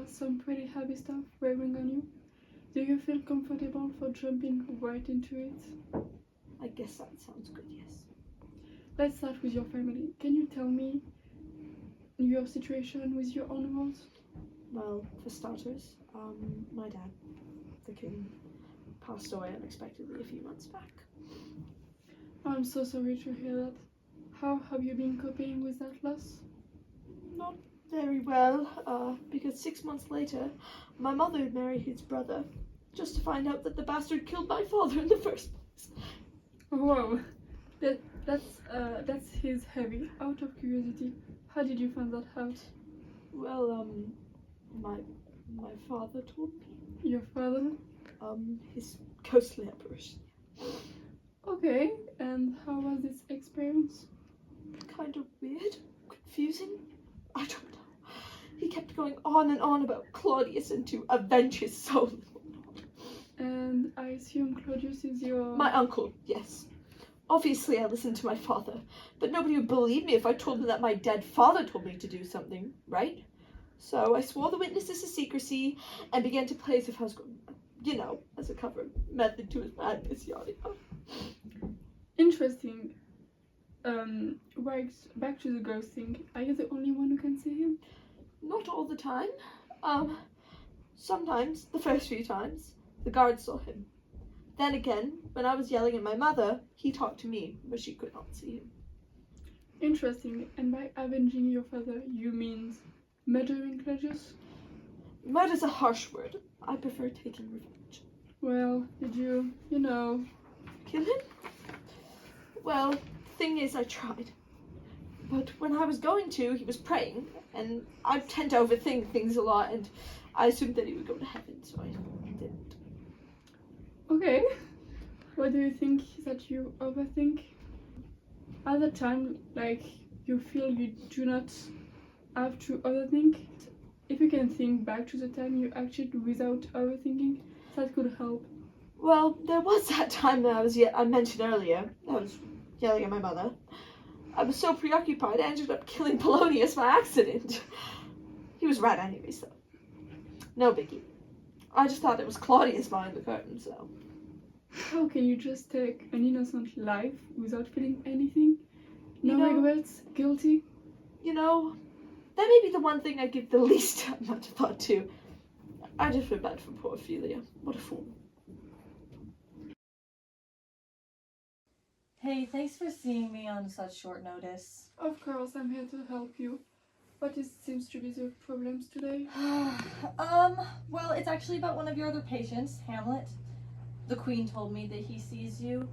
was some pretty heavy stuff wearing on you. Do you feel comfortable for jumping right into it? I guess that sounds good, yes. Let's start with your family. Can you tell me your situation with your own words? Well, for starters, my dad, the king, passed away unexpectedly a few months back. I'm so sorry to hear that. How have you been coping with that loss? Not very well, because 6 months later, my mother married his brother, just to find out that the bastard killed my father in the first place. Wow, that's his heavy. Out of curiosity, how did you find that out? Well, my father told me. Your father? His ghostly apparition. Okay, and how was this experience? Kind of weird, confusing. I don't know. He kept going on and on about Claudius and to avenge his soul. And I assume Claudius is your... My uncle, yes. Obviously I listened to my father, but nobody would believe me if I told them that my dead father told me to do something, right? So I swore the witnesses to secrecy and began to play as if I was going, as a cover method to his madness, yada yada. Interesting. Right, back to the ghost thing. Are you the only one who can see him? Not all the time. Sometimes, the first few times, the guards saw him. Then again, when I was yelling at my mother, he talked to me, but she could not see him. Interesting. And by avenging your father, you mean murdering Claudius? Murder's a harsh word. I prefer taking revenge. Well, did you, Kill him? Well, the thing is, I tried. But when I was going to, he was praying, and I tend to overthink things a lot, and I assumed that he would go to heaven, so I didn't. Okay. What do you think that you overthink? At the time, you feel you do not have to overthink? If you can think back to the time you acted without overthinking, that could help. Well, there was that time that I mentioned earlier. I was yelling at my mother. I was so preoccupied, I ended up killing Polonius by accident. He was right anyway, so no biggie. I just thought it was Claudius behind the curtain, so. How can you just take an innocent life without feeling anything? No regrets? Guilty? That may be the one thing I give the least amount of thought to. I just feel bad for poor Ophelia. What a fool. Hey, thanks for seeing me on such short notice. Of course, I'm here to help you. What seems to be the problems today? Well, it's actually about one of your other patients, Hamlet. The Queen told me that he sees you.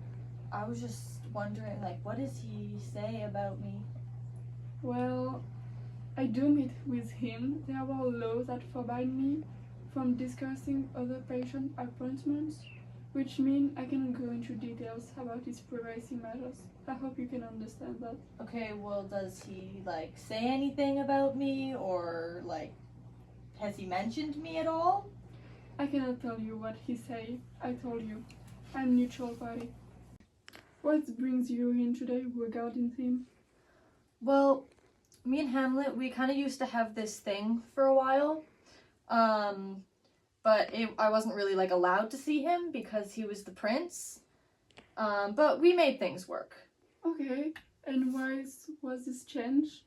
I was just wondering, what does he say about me? Well, I do meet with him. There are laws that forbid me from discussing other patient appointments, which mean I cannot go into details about his privacy matters. I hope you can understand that. Okay, well, does he, say anything about me, or, has he mentioned me at all? I cannot tell you what he say. I told you. I'm neutral party. What brings you in today regarding him? Well, me and Hamlet, we kind of used to have this thing for a while. But I wasn't really, allowed to see him because he was the prince. But we made things work. Okay, and why was this change?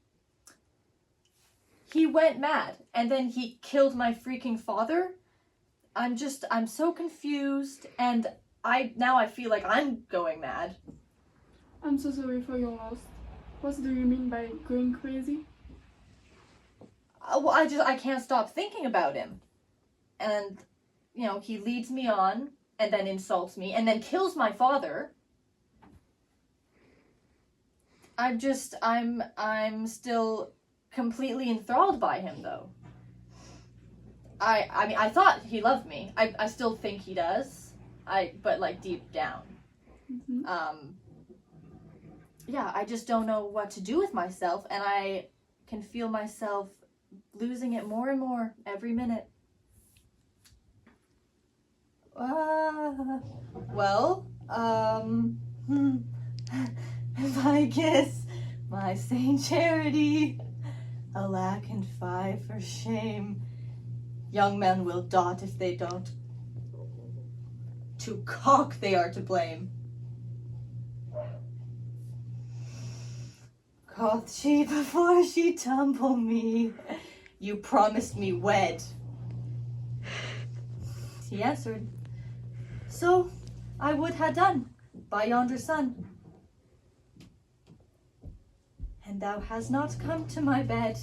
He went mad, and then he killed my freaking father. I'm so confused, and now I feel like I'm going mad. I'm so sorry for your loss. What do you mean by going crazy? Well, I can't stop thinking about him. And, he leads me on, and then insults me, and then kills my father. I'm still completely enthralled by him, though. I mean, I thought he loved me. I still think he does. But deep down. Mm-hmm. Yeah, I just don't know what to do with myself, and I can feel myself losing it more and more every minute. Well, if I kiss my Saint Charity, alack and fie for shame, Young men will dot if they don't. To cock they are to blame. Quoth she before she tumble me, you promised me wed. He answered, so I would ha' done by yonder sun. And thou hast not come to my bed.